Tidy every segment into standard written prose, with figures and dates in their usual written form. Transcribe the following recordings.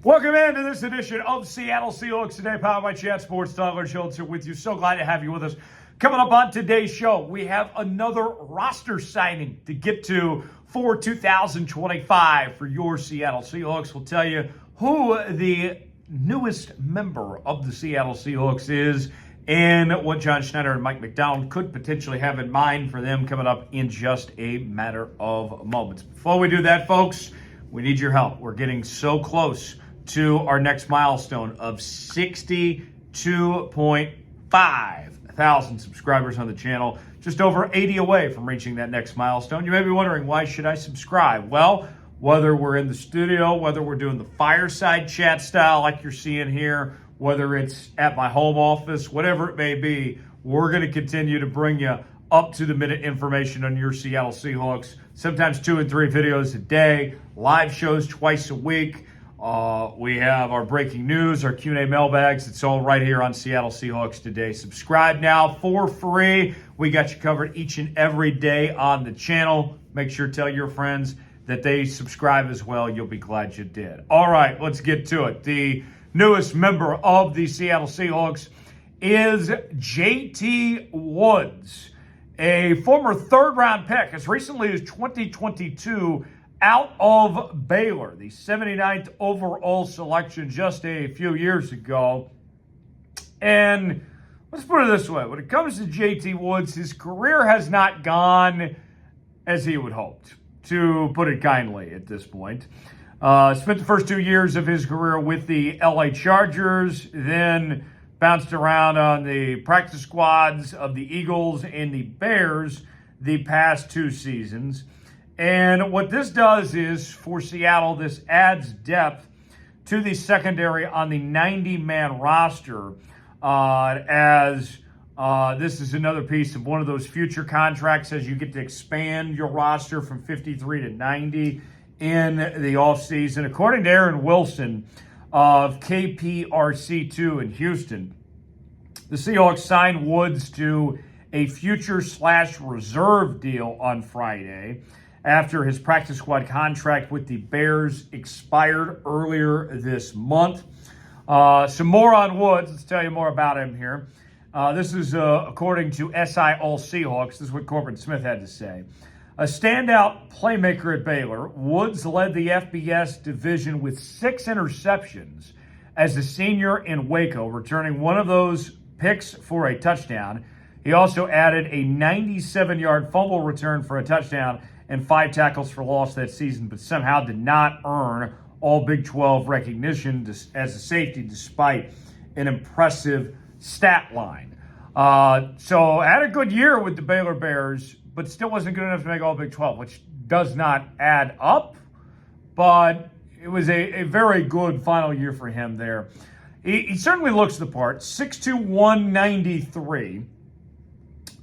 Welcome into this edition of Seattle Seahawks Today, powered by Chat Sports. Tyler Schultz here with you. So glad to have you with us. Coming up on today's show, we have another roster signing to get to for 2025 for your Seattle Seahawks. We'll tell you who the newest member of the Seattle Seahawks is and what John Schneider and Mike Macdonald could potentially have in mind for them coming up in just a matter of moments. Before we do that, folks, we need your help. We're getting so close to our next milestone of 62.5 thousand subscribers on the channel. Just over 80 away from reaching that next milestone. You may be wondering, why should I subscribe? Well, whether we're in the studio, whether we're doing the fireside chat style like you're seeing here, whether it's at my home office, whatever it may be, we're going to continue to bring you up-to-the-minute information on your Seattle Seahawks. Sometimes 2 and 3 videos a day, live shows twice a week. We have our breaking news, our Q&A mailbags. It's all right here on Seattle Seahawks Today. Subscribe now for free. We got you covered each and every day on the channel. Make sure to tell your friends that they subscribe as well. You'll be glad you did. All right, let's get to it. The newest member of the Seattle Seahawks is JT Woods, a former third-round pick as recently as 2022 out of Baylor, the 79th overall selection just a few years ago. And let's put it this way. When it comes to JT Woods, his career has not gone as he would hoped, to put it kindly at this point. Spent the first 2 years of his career with the LA Chargers, then bounced around on the practice squads of the Eagles and the Bears the past 2 seasons. And what this does is, for Seattle, this adds depth to the secondary on the 90-man roster, as this is another piece of one of those future contracts as you get to expand your roster from 53 to 90 in the offseason. According to Aaron Wilson of KPRC2 in Houston, the Seahawks signed Woods to a future/reserve deal on Friday after his practice squad contract with the Bears expired earlier this month. Some more on Woods. Let's tell you more about him here. This is according to SI All Seahawks. This is what Corbin Smith had to say. A standout playmaker at Baylor, Woods led the FBS division with 6 interceptions as a senior in Waco, returning one of those picks for a touchdown. He also added a 97-yard fumble return for a touchdown and 5 tackles for loss that season, but somehow did not earn all Big 12 recognition as a safety despite an impressive stat line. So had a good year with the Baylor Bears, but still wasn't good enough to make all Big 12, which does not add up, but it was a very good final year for him there. He certainly looks the part, 6'2", 193.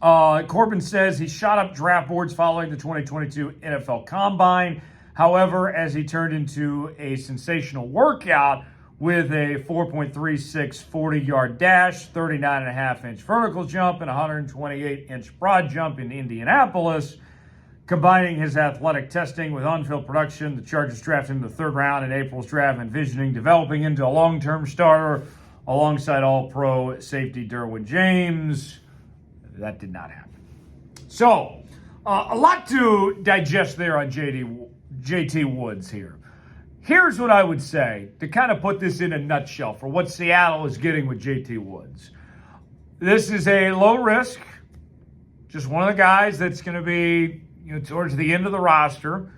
Corbin says he shot up draft boards following the 2022 NFL Combine. However, as he turned into a sensational workout with a 4.36 40-yard dash, 39.5-inch vertical jump, and 128-inch broad jump in Indianapolis, combining his athletic testing with on-field production, the Chargers drafted him in the 3rd round in April's draft, envisioning developing into a long-term starter alongside All-Pro safety Derwin James. That did not happen. So, a lot to digest there on JT Woods here. Here's what I would say to kind of put this in a nutshell for what Seattle is getting with JT Woods. This is a low risk, just one of the guys that's going to be towards the end of the roster.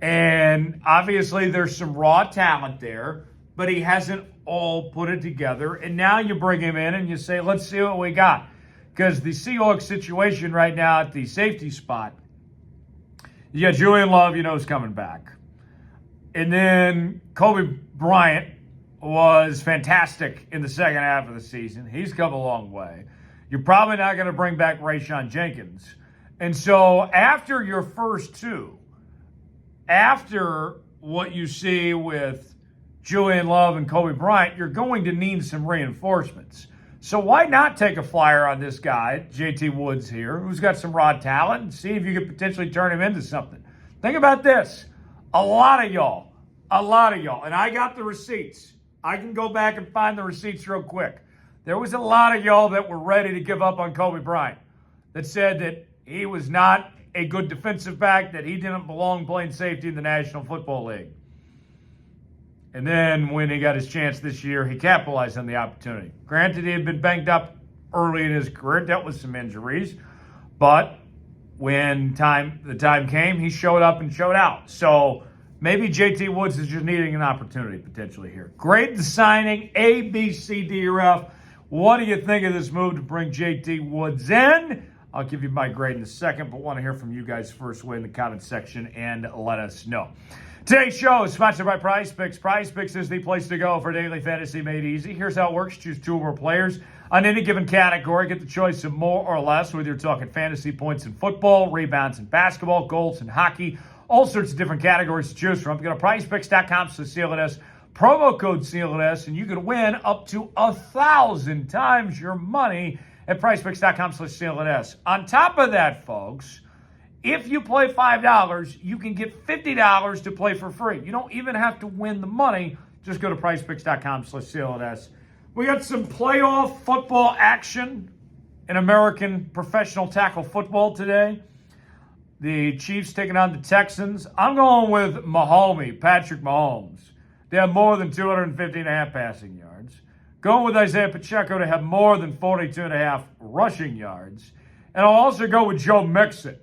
And obviously there's some raw talent there, but he hasn't all put it together. And now you bring him in and you say, let's see what we got. Because the Seahawks situation right now at the safety spot, you got Julian Love, is coming back. And then Coby Bryant was fantastic in the second half of the season. He's come a long way. You're probably not going to bring back Rayshawn Jenkins. And so after your first 2, after what you see with Julian Love and Coby Bryant, you're going to need some reinforcements. So why not take a flyer on this guy, JT Woods here, who's got some raw talent, and see if you could potentially turn him into something. Think about this. A lot of y'all a lot of y'all, and I got the receipts. I can go back and find the receipts real quick. There was a lot of y'all that were ready to give up on Coby Bryant, that said that he was not a good defensive back, that he didn't belong playing safety in the National Football League. And then when he got his chance this year, he capitalized on the opportunity. Granted, he had been banged up early in his career, dealt with some injuries, but when the time came, he showed up and showed out. So maybe JT Woods is just needing an opportunity potentially here. Great signing, A, B, C, D, or F. What do you think of this move to bring JT Woods in? I'll give you my grade in a second, but want to hear from you guys first way in the comment section and let us know. Today's show is sponsored by PrizePicks. PrizePicks is the place to go for daily fantasy made easy. Here's how it works. Choose 2 or more players on any given category. Get the choice of more or less, whether you're talking fantasy points in football, rebounds in basketball, goals in hockey, all sorts of different categories to choose from. Go to PrizePicks.com/CLNS, promo code CLNS, and you can win up to 1,000 times your money at PrizePicks.com/CLNS. On top of that, folks, if you play $5, you can get $50 to play for free. You don't even have to win the money. Just go to PrizePicks.com/CLNS. We got some playoff football action in American professional tackle football today. The Chiefs taking on the Texans. I'm going with Patrick Mahomes. They have more than 250.5 passing yards. Going with Isaiah Pacheco to have more than 42.5 rushing yards. And I'll also go with Joe Mixon.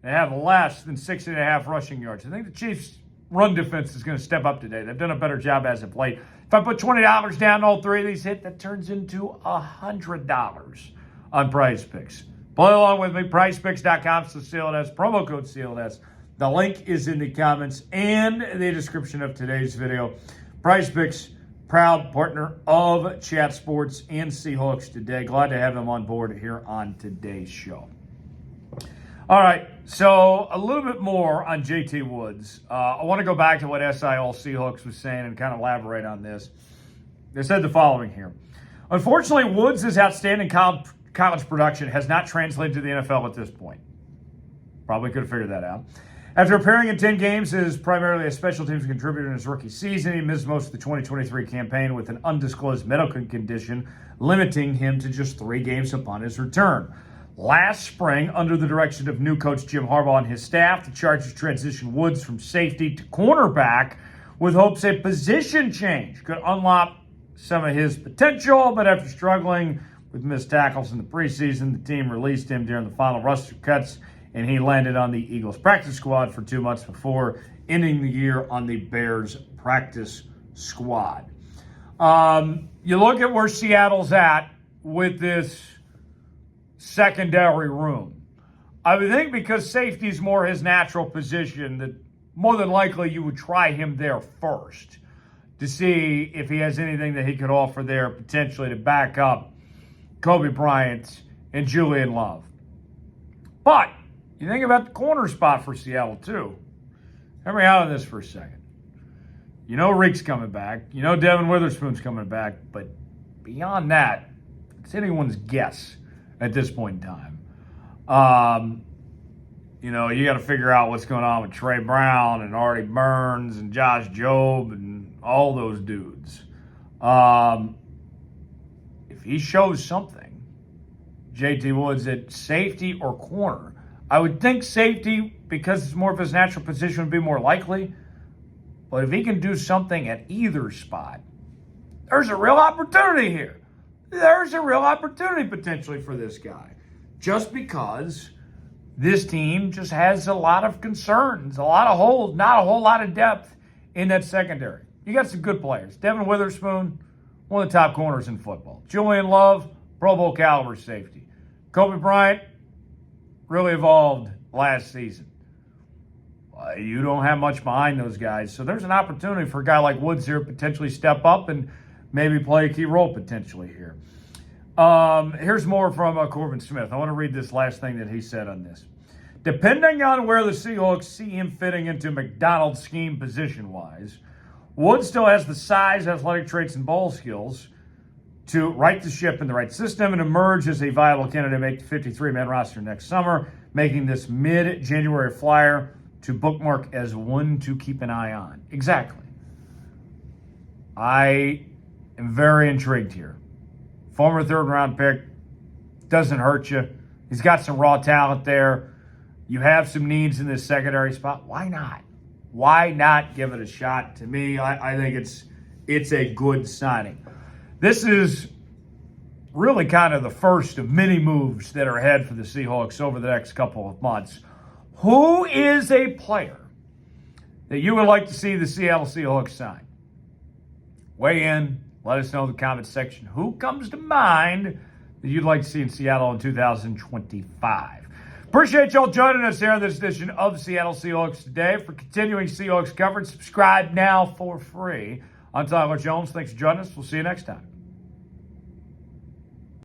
They have less than 60.5 rushing yards. I think the Chiefs' run defense is going to step up today. They've done a better job as of late. If I put $20 down, all 3 of these hit, that turns into $100 on PrizePicks. Play along with me, PrizePicks.com/CLNS, promo code CLNS. The link is in the comments and the description of today's video. PrizePicks, proud partner of Chat Sports and Seahawks today. Glad to have them on board here on today's show. All right, so a little bit more on JT Woods. I want to go back to what SIL Seahawks was saying and kind of elaborate on this. They said the following here. Unfortunately, Woods' outstanding college production has not translated to the NFL at this point. Probably could have figured that out. After appearing in 10 games as primarily a special teams contributor in his rookie season, he missed most of the 2023 campaign with an undisclosed medical condition, limiting him to just 3 games upon his return. Last spring, under the direction of new coach Jim Harbaugh and his staff, the Chargers transitioned Woods from safety to cornerback with hopes a position change could unlock some of his potential, but after struggling with missed tackles in the preseason, the team released him during the final roster cuts, and he landed on the Eagles practice squad for 2 months before ending the year on the Bears practice squad. You look at where Seattle's at with this secondary room. I would think because safety is more his natural position, that more than likely you would try him there first to see if he has anything that he could offer there potentially to back up Coby Bryant and Julian Love. But you think about the corner spot for Seattle too. Hear me out on this for a second. You know Reek's coming back. You know Devin Witherspoon's coming back. But beyond that, it's anyone's guess at this point in time. You got to figure out what's going on with Trey Brown and Artie Burns and Josh Jobe and all those dudes. If he shows something, JT Woods at safety or corner, I would think safety, because it's more of his natural position, would be more likely. But if he can do something at either spot, there's a real opportunity here. There's a real opportunity potentially for this guy. Just because this team just has a lot of concerns, a lot of holes, not a whole lot of depth in that secondary. You got some good players. Devin Witherspoon, one of the top corners in football. Julian Love, Pro Bowl caliber safety. Coby Bryant, really evolved last season. You don't have much behind those guys. So there's an opportunity for a guy like Woods here to potentially step up and maybe play a key role potentially here. Here's more from Corbin Smith. I want to read this last thing that he said on this. Depending on where the Seahawks see him fitting into Macdonald's scheme position-wise, Woods still has the size, athletic traits, and ball skills to right the ship in the right system and emerge as a viable candidate to make the 53-man roster next summer, making this mid-January flyer to bookmark as one to keep an eye on? Exactly. I am very intrigued here. Former third-round pick, doesn't hurt you. He's got some raw talent there. You have some needs in this secondary spot. Why not? Why not give it a shot? To me, I think it's a good signing. This is really kind of the first of many moves that are ahead for the Seahawks over the next couple of months. Who is a player that you would like to see the Seattle Seahawks sign? Weigh in. Let us know in the comments section who comes to mind that you'd like to see in Seattle in 2025. Appreciate y'all joining us here on this edition of Seattle Seahawks Today. For continuing Seahawks coverage, subscribe now for free. I'm Tyler Jones. Thanks for joining us. We'll see you next time.